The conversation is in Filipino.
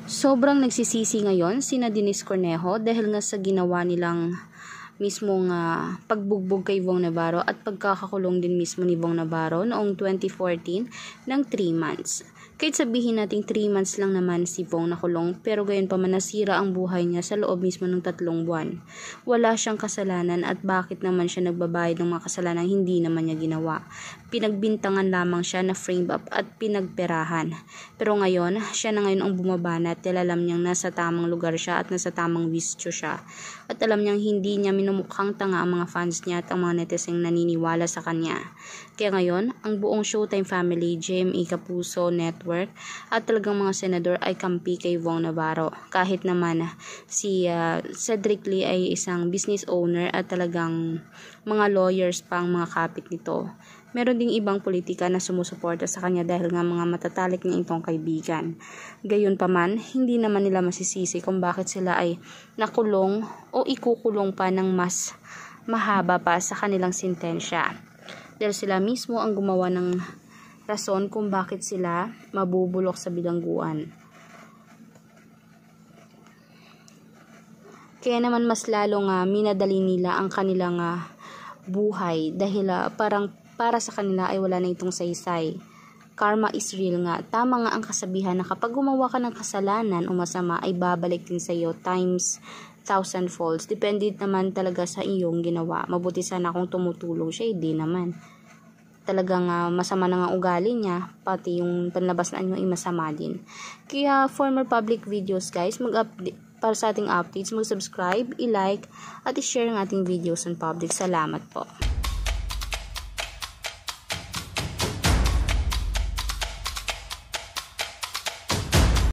Sobrang nagsisisi ngayon sina Denise Cornejo dahil nga sa ginawa nilang mismong pagbugbog kay Bong Navarro at pagkakakulong din mismo ni Bong Navarro noong 2014 ng 3 months. Kahit sabihin natin 3 months lang naman si Bong nakulong, pero gayon pa man nasira ang buhay niya sa loob mismo ng 3 buwan. Wala siyang kasalanan at bakit naman siya nagbabayad ng mga kasalanan hindi naman niya ginawa. Pinagbintangan lamang siya na frame up at pinagperahan. Pero ngayon, siya na ngayon ang bumabanat dahil alam niyang nasa tamang lugar siya at nasa tamang wisyo siya. At alam niyang hindi niya minumukhang tanga ang mga fans niya at ang mga netizens naniniwala sa kanya. Kaya ngayon, ang buong Showtime family, GMA Kapuso Network at talagang mga senador ay kampi kay Bong Navarro. Kahit naman si Cedric Lee ay isang business owner at talagang mga lawyers pa ang mga kapit nito. Meron ding ibang politika na sumusuporta sa kanya dahil nga mga matatalik niya itong kaibigan. Gayon pa man, hindi naman nila masisisi kung bakit sila ay nakulong o ikukulong pa ng mas mahaba pa sa kanilang sentensya. Dahil sila mismo ang gumawa ng rason kung bakit sila mabubulok sa bilangguan. Kaya naman mas lalong minadali nila ang kanilang buhay dahil parang para sa kanila ay wala na itong saysay. Karma is real nga. Tama nga ang kasabihan na kapag gumawa ka ng kasalanan o masama ay babalik din sa iyo times 1,000 folds. Depende naman talaga sa iyong ginawa. Mabuti sana kung tumutulong siya, hindi naman. Talagang masama na nga ugali niya, pati yung panlabas na niyo ay masama din. Kaya for more public videos guys, mag-update para sa ating updates, mag-subscribe, i-like at i-share ang ating videos on public. Salamat po.